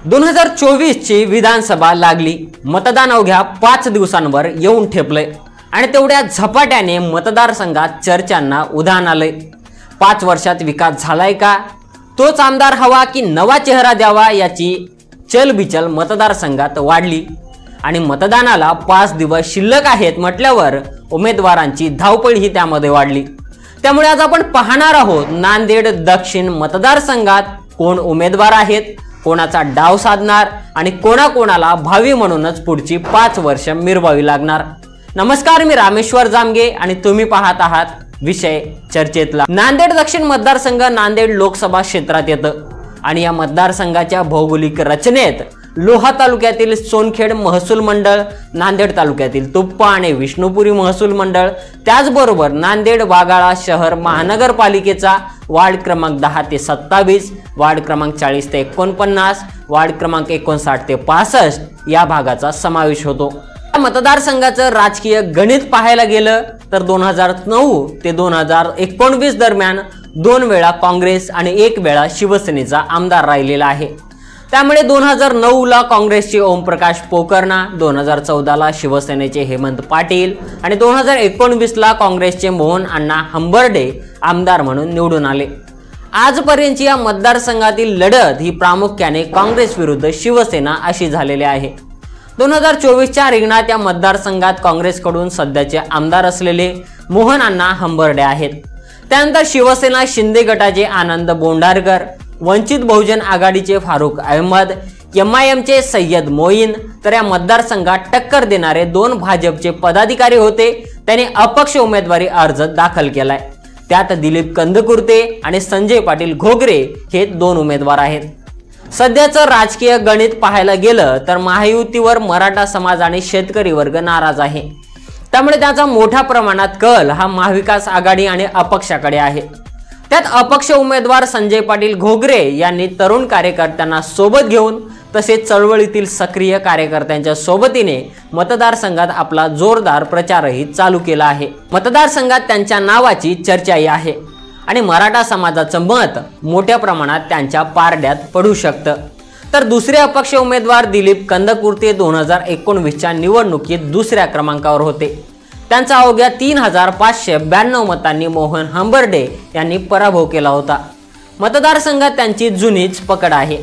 2024 ची विधानसभा लागली। मतदान अवघ्या 5 दिवसांवर येऊन ठेपले आणि तेवढ्या झपाट्याने मतदारसंघात चर्चांना उधाण आले। 5 वर्षात विकास झालाय का, तोच आमदार हवा की नवा चेहरा द्यावा याची चलबिचल मतदारसंघात वाढली आणि मतदानाला 5 दिवस शिल्लक आहेत म्हटल्यावर उमेदवारांची धावपळ ही त्यामध्ये वाढली। त्यामुळे आज आपण पाहणार आहोत नांदेड दक्षिण मतदारसंघात कोण उमेदवार आहेत, कोणाचा डाव साधणार आणि कोणाकोणाला भावी म्हणूनच पुढची 5 वर्ष मिरवावी लागणार। नमस्कार, मी रामेश्वर जामगे आणि तुम्ही पाहत आहात विषय चर्चेतला। नांदेड दक्षिण मतदारसंघ नांदेड लोकसभा क्षेत्रात येतं आणि या मतदारसंघाच्या भौगोलिक रचनेत लोहा तालुक्यातील सोनखेड महसूल मंडळ, नांदेड तालुक्यातील तुप्पा आणि विष्णुपुरी महसूल मंडळ, त्याचबरोबर नांदेड वाघाळा शहर महानगरपालिकेचा वार्ड क्रमांक 10 ते 27, वार्ड क्रमांक 40 ते 49, वार्ड क्रमांक 59 ते 65 या भागाचा समावेश होतो। या मतदारसंघाचं राजकीय गणित पाहायला गेलं तर 2009 ते 2019 दरम्यान 2 वेळा काँग्रेस आणि 1 वेळा शिवसेनेचा आमदार राहिलेला आहे। त्यामुळे 2009 ला काँग्रेसचे ओमप्रकाश पोकर्णा, 2014 ला शिवसेनेचे हेमंत पाटील आणि 2019 ला काँग्रेसचे मोहन अण्णा हंबर्डे आमदार म्हणून निवडून आले। आजपर्यंतची या मतदारसंघातील लढत ही प्रामुख्याने काँग्रेस विरुद्ध शिवसेना अशी झालेली आहे। 2024च्या रिंगणात या मतदारसंघात काँग्रेसकडून सध्याचे आमदार असलेले मोहन अण्णा हंबर्डे आहेत। त्यानंतर शिवसेना शिंदे गटाचे आनंद बोंडारकर, वंचित बहुजन आघाडीचे फारुख अहमद, MIMचे सय्यद मोईन, तर या मतदारसंघात टक्कर देणारे 2 भाजपचे पदाधिकारी होते। त्याने अपक्ष उमेदवारी अर्ज दाखल केलाय। त्यात दिलीप कंदकुर्ते आणि संजय पाटील घोगरे हे 2 उमेदवार आहेत। सध्याचं राजकीय गणित पाहायला गेलं तर महायुतीवर मराठा समाज आणि शेतकरी वर्ग नाराज आहे। त्यामुळे त्याचा मोठ्या प्रमाणात कल हा महाविकास आघाडी आणि अपक्षाकडे आहे। त्यात अपक्ष उमेदवार संजय पाटील घोगरे यांनी तरुण कार्यकर्त्यांना सोबत घेऊन तसेच चळवळीतील सक्रिय कार्यकर्त्यांच्या सोबतीने मतदारसंघात आपला जोरदार प्रचारही चालू केला आहे। मतदारसंघात त्यांच्या नावाची चर्चाही आहे आणि मराठा समाजाचं मत मोठ्या प्रमाणात त्यांच्या पारड्यात पडू शकतं। तर दुसरे अपक्ष उमेदवार दिलीप कंदकुर्ते 2019च्या निवडणुकीत दुसऱ्या क्रमांकावर होते। त्यांचा अवघ्या 3592 मतांनी मोहन हंबर्डे यांनी पराभव केला होता। मतदारसंघात त्यांची जुनीच पकड आहे।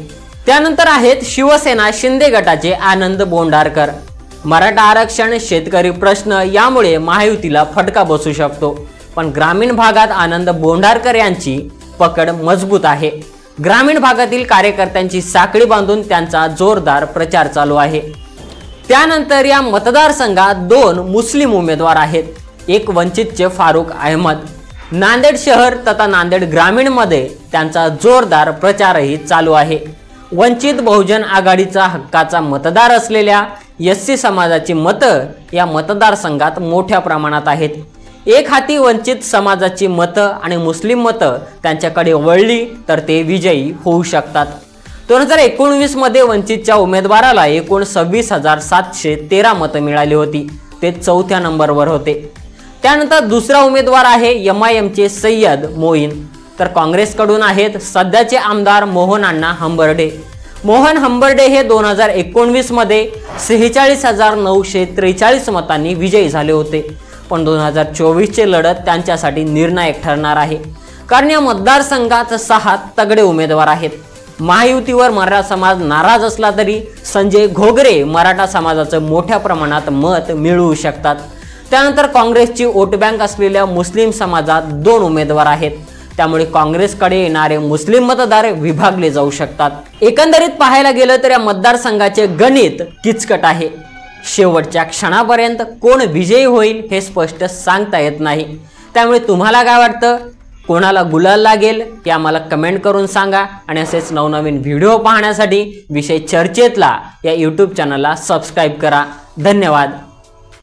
त्यानंतर आहेत शिवसेना शिंदे गटाचे आनंद बोंडारकर। मराठा आरक्षण, शेतकरी प्रश्न यामुळे महायुतीला फटका बसू शकतो, पण ग्रामीण भागात आनंद बोंडारकर यांची पकड मजबूत आहे। ग्रामीण भागातील कार्यकर्त्यांची साखळी बांधून त्यांचा जोरदार प्रचार चालू आहे। त्यानंतर या मतदारसंघात 2 मुस्लिम उमेदवार आहेत। एक वंचितचे फारुख अहमद। नांदेड शहर तथा नांदेड ग्रामीण मध्ये त्यांचा जोरदार प्रचारही चालू आहे। वंचित बहुजन आघाडीचा हक्काचा मतदार असलेल्या SC समाजाची मतं या मतदारसंघात मोठ्या प्रमाणात आहेत। एक हाती वंचित समाजाची मतं आणि मुस्लिम मतं त्यांच्याकडे वळली तर ते विजयी होऊ शकतात। 2019 मध्ये वंचितच्या उमेदवाराला एकूण 26,713 मतं मिळाली होती, ते 4थ्या नंबरवर होते। त्यानंतर दुसरा उमेदवार आहे MIMचे सय्यद मोईन, तर काँग्रेसकडून आहेत सध्याचे आमदार मोहन अण्णा हंबर्डे। मोहन हंबर्डे हे 2019 मध्ये 46,943 मतांनी विजयी झाले होते, पण 2024चे लढत त्यांच्यासाठी निर्णायक ठरणार आहे, कारण या मतदारसंघात 6 तगडे उमेदवार आहेत। महायुतीवर मराठा समाज नाराज असला तरी संजय घोगरे मराठा समाजाचं मोठ्या प्रमाणात मत मिळवू शकतात। त्यानंतर काँग्रेसची वोट बँक असलेल्या मुस्लिम समाजात 2 उमेदवार आहेत। त्यामुळे काँग्रेसकडे येणारे मुस्लिम मतदार विभागले जाऊ शकतात। एकंदरीत पाहायला गेलं तर या मतदारसंघाचे गणित किचकट आहे। शेवटच्या क्षणापर्यंत कोण विजयी होईल हे स्पष्ट सांगता येत नाही। त्यामुळे तुम्हाला काय वाटतं, कोणाला गुलाल लागेल ते आम्हाला कमेंट करून सांगा आणि असेच नवनवीन व्हिडिओ पाहण्यासाठी विषय चर्चेतला या YouTube चॅनलला सबस्क्राइब करा। धन्यवाद।